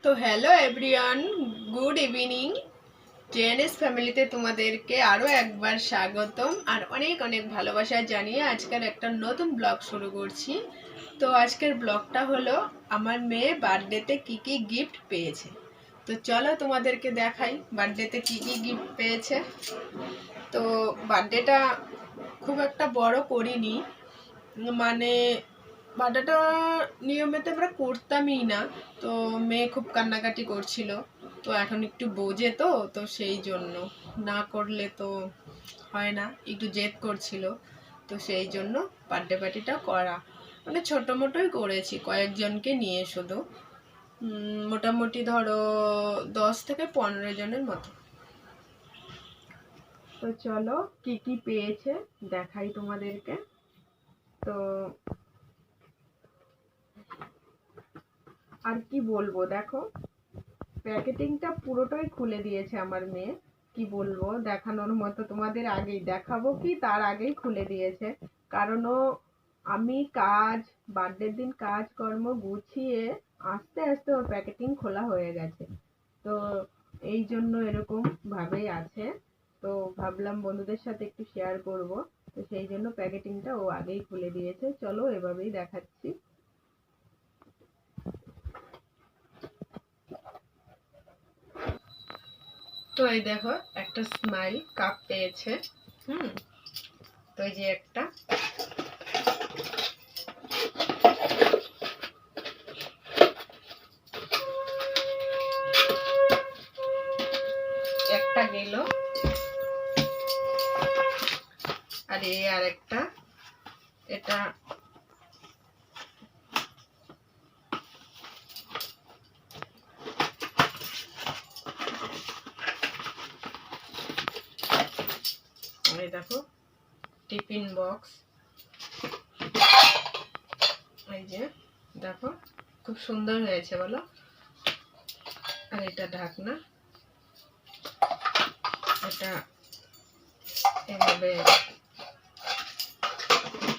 তো hello everyone, good evening. জেএনএস ফ্যামিলিতে তোমাদেরকে আরও একবার স্বাগতম আর অনেক অনেক ভালোবাসা জানিয়ে আজকের একটা নতুন ব্লগ শুরু করছি। তো আজকের ব্লগটা হলো আমার মেয়ে বার্থডেতে কি কি গিফট পেয়েছে। তো চলো তোমাদেরকে দেখাই বার্থডেতে কি কি গিফট পেয়েছে। তো বার্থডেটা খুব একটা বড় করিনি, মানে বার্থডেটা নিয়মিত আমরা করতামই না। তো মেয়ে খুব কান্নাকাটি করছিল, তো এখন একটু বোঝে, তো তো সেই জন্য না করলে তো হয় না, একটু জেদ করছিল। তো সেই জন্য বার্থডে পার্টিটা করা, মানে ছোটো মোটোই করেছি, কয়েকজনকে নিয়ে শুধু মোটামুটি ধরো 10 থেকে 15 জনের মতো। তো চলো কি কি পেয়েছে দেখাই তোমাদেরকে। তো আর কি বলবো, দেখো প্যাকেটিংটা পুরোটাই খুলে দিয়েছে আমার মেয়ে। কি বলবো, দেখানোর মতো, তোমাদের আগেই দেখাবো কি তার আগেই খুলে দিয়েছে। কারণ ও আমি বার্থডের দিন কাজকর্ম গুছিয়ে আস্তে আস্তে ওর প্যাকেটিং খোলা হয়ে গেছে। তো এই জন্য এরকম ভাবেই আছে। তো ভাবলাম বন্ধুদের সাথে একটু শেয়ার করব। তো সেই জন্য প্যাকেটিংটা ও আগেই খুলে দিয়েছে। চলো এভাবেই দেখাচ্ছি। তো এই দেখো একটা স্মাইল কাপ পেয়েছে। তো এই যে একটা একটা গেল, আর এই আর একটা, এটা এই দেখো টিফিন বক্স। এই যে দেখো খুব সুন্দর হয়েছে বলো। আর এটা ঢাকনা, এটা এভাবে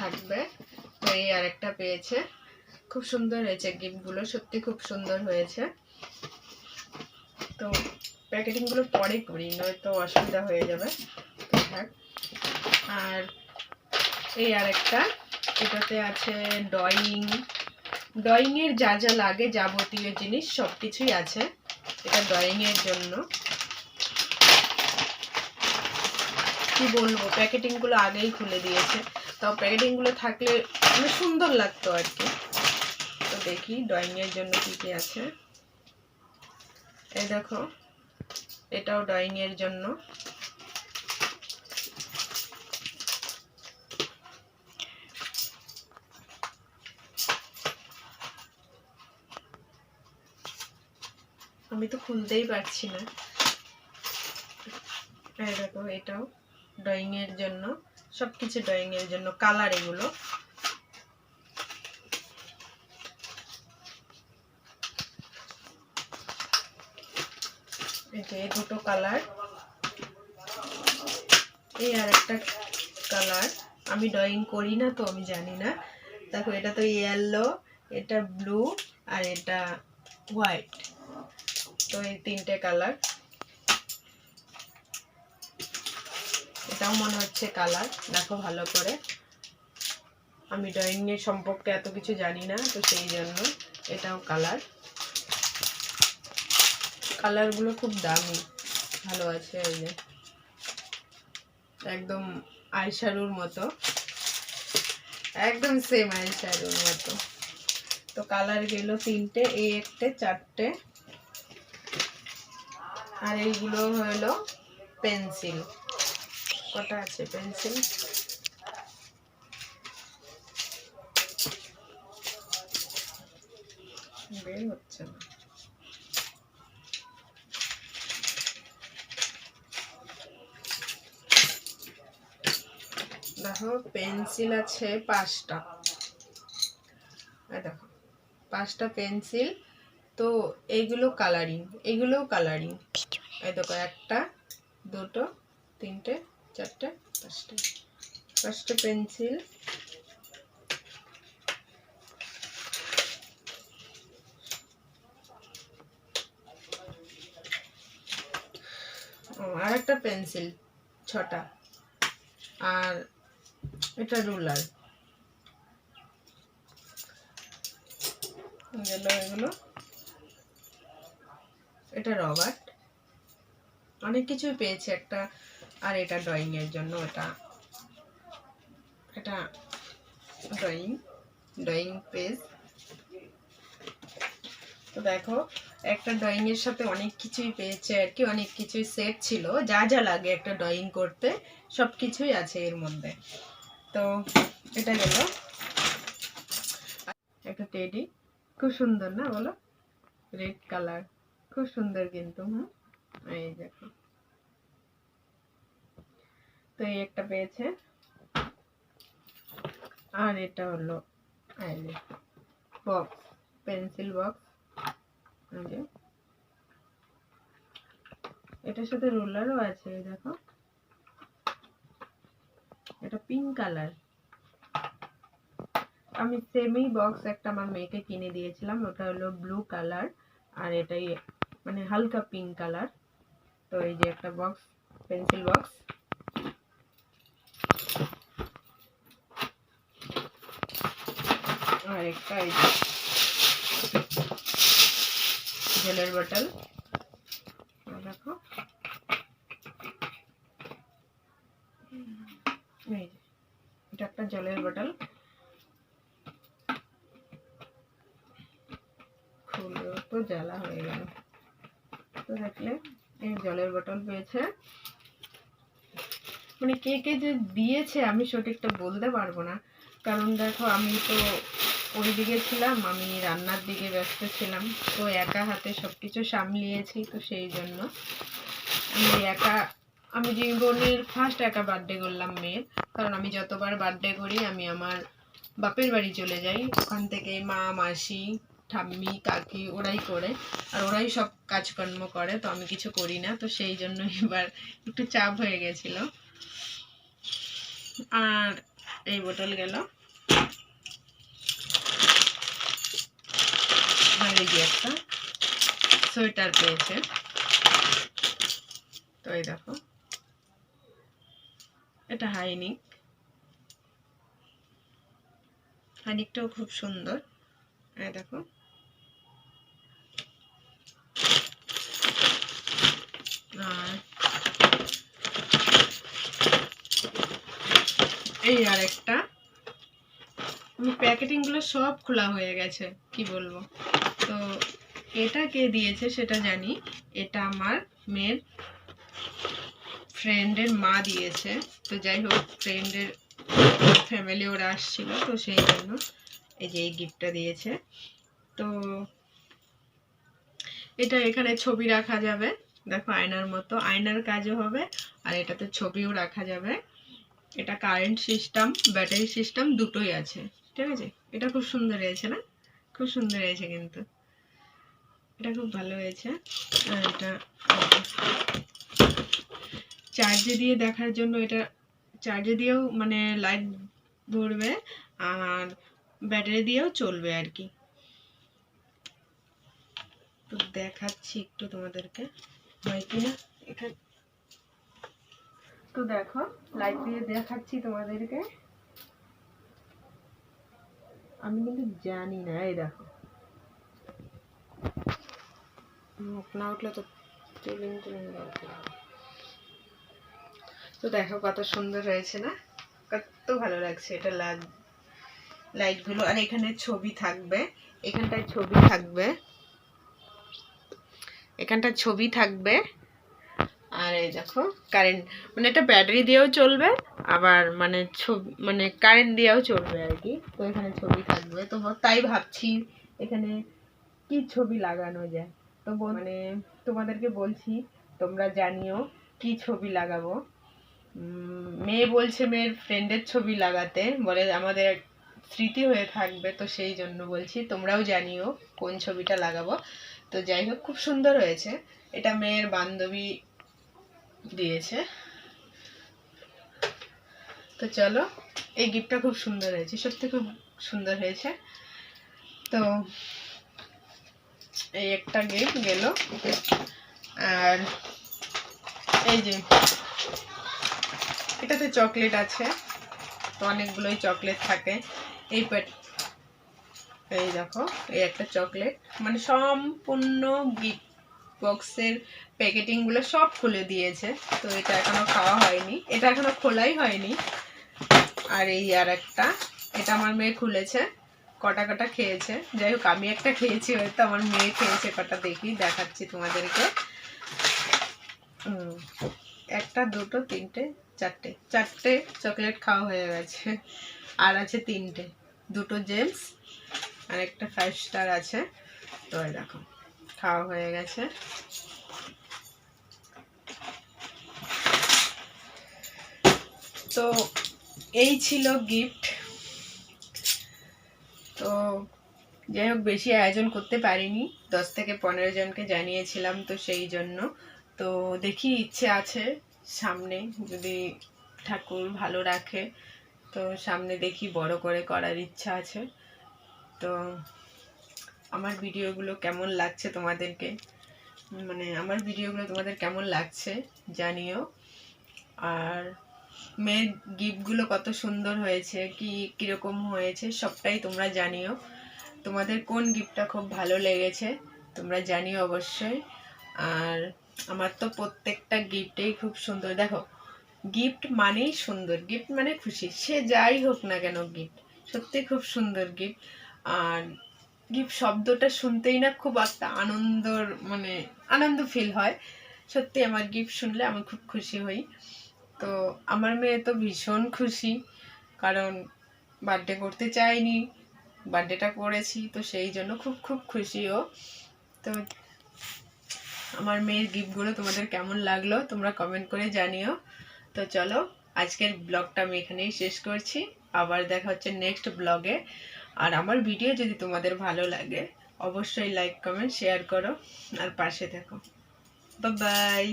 থাকবে। তো এই আরেকটা পেয়েছে, খুব সুন্দর হয়েছে গিফটগুলো, সত্যি খুব সুন্দর হয়েছে। তো প্যাকেটিংগুলো পরে করি, নয়তো অসুবিধা হয়ে যাবে। তো থাক। আর এই আরেকটা, এটাতে আছে ড্রয়িংয়ের যা যা লাগে যাবতীয় জিনিস সব কিছুই আছে, এটা ড্রয়িংয়ের জন্য। কি বলবো, প্যাকেটিংগুলো আগেই খুলে দিয়েছে, তাও প্যাকেটিংগুলো থাকলে মানে সুন্দর লাগতো আর কি। তো দেখি ড্রয়িংয়ের জন্য কি কি আছে। এই দেখো এটাও ড্রয়িংয়ের জন্য। আমি তো খুলতেই পারছি না। এই দেখো এটাও ড্রয়িংয়ের জন্য, সবকিছু ড্রয়িংয়ের জন্য, কালার এগুলো। এই যে দুটো কালার, এই আর একটা কালার। আমি ড্রয়িং করি না তো আমি জানি না। দেখো এটা তো ইয়েলো, এটা ব্লু, আর এটা হোয়াইট। তো এই তিনটে কালার। এটাও মনে হচ্ছে কালার, দেখো ভালো করে। আমি ড্রয়িং এর সম্পর্কে এত কিছু জানি না, তো সেই জন্য এটাও কালার। কালারগুলো খুব দামি, ভালো আছে। এই যে একদম আইশ্যাডোর মতো, একদম সেম আইশ্যাডোর মতো। তো কালার গেল তিনটে, এই একটা চারটে। আর এইগুলো হলো পেন্সিল। কটা আছে পেন্সিল, বের হচ্ছে না। দেখো পেন্সিল আছে 5টা। দেখো 5টা পেন্সিল। তো এইগুলো কালারিং, এগুলোও কালারিং। এই দেখো একটা, দুটো, তিনটে, চারটে, 5টা পেন্সিল। আর একটা পেন্সিল 6টা, আর এটা রুলার গেল এগুলো। এটা রবার, অনেক কিছুই পেয়েছে একটা। আর এটা ড্রয়িং এর জন্য, এটা ড্রয়িং পেজ। তো দেখো একটা ড্রয়িং এর সাথে অনেক কিছুই পেয়েছে আর কি, অনেক কিছুই সেট ছিল, যা যা লাগে একটা ড্রয়িং করতে সব কিছুই আছে এর মধ্যে। তো এটা গেল একটা টেডি, খুব সুন্দর না বলো, রেড কালার, খুব সুন্দর কিন্তু। এই দেখো, তো এই একটা পেয়েছে। আর এটা হলো বক্স, পেন্সিল বক্স, এটার সাথে রুলারও আছে। দেখো এটা পিঙ্ক কালার, আমি সেমি বক্স একটা আমার মেয়েকে কিনে দিয়েছিলাম, ওটা হলো ব্লু কালার, আর এটাই মানে হালকা পিঙ্ক কালার। তো এই যে একটা বক্স, পেন্সিল বক্স। আর একটা এই যে জলের বোতল, দেখো এই যে এটা একটা জলের বোতল, খুললেও তো জ্বালা হয়ে গেল। তো দেখলে এই জলের বোতল পেয়েছে, মানে কে কে যে দিয়েছে আমি সঠিকটা বলতে পারবো না, কারণ দেখো আমি তো ওই দিকে ছিলাম, আমি রান্নার দিকে ব্যস্ত ছিলাম, তো একা হাতে সবকিছু সামলিয়েছি। তো সেই জন্য আমি জীবনের ফার্স্ট একা বার্থডে করলাম মেয়ের, কারণ আমি যতবার বার্থডে করি আমি আমার বাপের বাড়ি চলে যাই, ওখান থেকে মা মাসি ঠাম্মি কাকি ওরাই করে, আর ওরাই সব কাজকর্ম করে, তো আমি কিছু করি না। তো সেই জন্য এবার একটু চাপ হয়ে গেছিল। আর এই বোতল গেল, আর এই যে একটা সোয়েটার পেয়েছে। তো এই দেখো এটা হাইনিকটাও খুব সুন্দর। এই দেখো আর এই আর একটা, প্যাকেটিং গুলো সব খোলা হয়ে গেছে, কি বলবো। তো এটা কে দিয়েছে সেটা জানি, এটা আমার মেয়ের ফ্রেন্ডের মা দিয়েছে। তো যাই হোক, ফ্রেন্ডের ফ্যামিলি ওরা আসছিল, তো সেই জন্য এই যে এই গিফটটা দিয়েছে। তো এটা এখানে ছবি রাখা যাবে, দেখো আয়নার মতো, আয়নার কাজও হবে, আর এটাতে ছবিও রাখা যাবে। এটা কারেন্ট সিস্টেম, ব্যাটারি সিস্টেম দুটোই আছে, ঠিক আছে। এটা খুব সুন্দর হয়েছে না, খুব সুন্দর হয়েছে কিন্তু, এটা খুব ভালো হয়েছে। আর এটা চার্জে দিয়ে দেখার জন্য, এটা চার্জে দিয়েও মানে লাইট ধরবে, আর ব্যাটারি দিয়েও চলবে আর কি। তো দেখাচ্ছি একটু তোমাদেরকে, হয় কিনা এখানে। তো দেখো লাইট দিয়ে দেখাচ্ছি তোমাদেরকে, আমি কিন্তু জানি না। এই দেখো মুখ না উঠলে তো টিলিং টিলিং। তো দেখো কত সুন্দর হয়েছে না, কত ভালো লাগছে এটা লাইট গুলো। আর এখানে ছবি থাকবে, এখানটায় ছবি থাকবে, এখানটা ছবি থাকবে। আর এই দেখো কারেন্ট, মানে এটা ব্যাটারি দিয়েও চলবে, আবার মানে ছবি মানে কারেন্ট দিয়েও চলবে আর কি। তো এখানে ছবি থাকবে, তো তাই ভাবছি এখানে কি ছবি লাগানো যায়। তো মানে তোমাদেরকে বলছি, তোমরা জানিও কি ছবি লাগাবো। মেয়ে বলছে মেয়ের ফ্রেন্ডের ছবি লাগাতে, বলে আমাদের স্মৃতি হয়ে থাকবে। তো সেই জন্য বলছি তোমরাও জানিও কোন ছবিটা লাগাবো। তো যাই হোক খুব সুন্দর হয়েছে, এটা মেয়ের বান্ধবী দিয়েছে। তো চলো, এই গিফটটা খুব সুন্দর হয়েছে, সত্যি খুব সুন্দর হয়েছে। তো এই একটা গিফট গেল। আর এই যে এটাতে চকলেট আছে, তো অনেকগুলোই চকলেট থাকে। এই দেখো, এই একটা চকলেট, মানে সম্পূর্ণ গিফট বক্সের প্যাকেটিং গুলো সব খুলে দিয়েছে। তো এটা এখনো খাওয়া হয়নি, এটা এখনো খোলাই হয়নি। আর এই আর একটা, এটা আমার মেয়ে খুলেছে, কটা কটা খেয়েছে। যাই হোক, আমি একটা খেয়েছি, হয়তো আমার মেয়ে খেয়েছে কটা, দেখি দেখাচ্ছি তোমাদেরকে। একটা, দুটো, তিনটে, চারটে চকলেট খাওয়া হয়ে গেছে। আর আছে তিনটে, দুটো জেমস আর একটা 5 স্টার আছে। তো এই দেখো, খাওয়া হয়ে গেছে। তো এই ছিল গিফট। তো যাই হোক, বেশি আয়োজন করতে পারিনি, 10 থেকে 15 জনকে জানিয়েছিলাম, তো সেই জন্য। তো দেখি, ইচ্ছে আছে সামনে যদি ঠাকুর ভালো রাখে, তো সামনে দেখি বড় করে করার ইচ্ছা আছে। তো আমার ভিডিওগুলো কেমন লাগছে তোমাদেরকে, মানে আমার ভিডিওগুলো তোমাদের কেমন লাগছে জানিও। আর মেয়ের গিফটগুলো কত সুন্দর হয়েছে, কিরকম হয়েছে সবটাই তোমরা জানিও। তোমাদের কোন গিফটটা খুব ভালো লেগেছে তোমরা জানিও অবশ্যই। আর আমার তো প্রত্যেকটা গিফটেই খুব সুন্দর। দেখো, গিফট মানেই সুন্দর, গিফট মানে খুশি, সে যাই হোক না কেন, গিফট সত্যি খুব সুন্দর গিফট। আর গিফট শব্দটা শুনতেই না খুব একটা মানে আনন্দ ফিল হয়। সত্যি আমার গিফট শুনলে আমি খুব খুশি হই। তো আমার মেয়ে তো ভীষণ খুশি, কারণ বার্থডে করতে চাইনি, বার্থডেটা করেছি, তো সেই জন্য খুব খুব খুশি ও। তো আমার মেয়ের গিফটগুলো তোমাদের কেমন লাগলো তোমরা কমেন্ট করে জানিও। তো চলো, আজকের ব্লগটা আমি এখানেই শেষ করছি, আবার দেখা হচ্ছে নেক্সট ব্লগে। আর আমার ভিডিও যদি তোমাদের ভালো লাগে অবশ্যই লাইক কমেন্ট শেয়ার করো আর পাশে থেকো। Bye bye.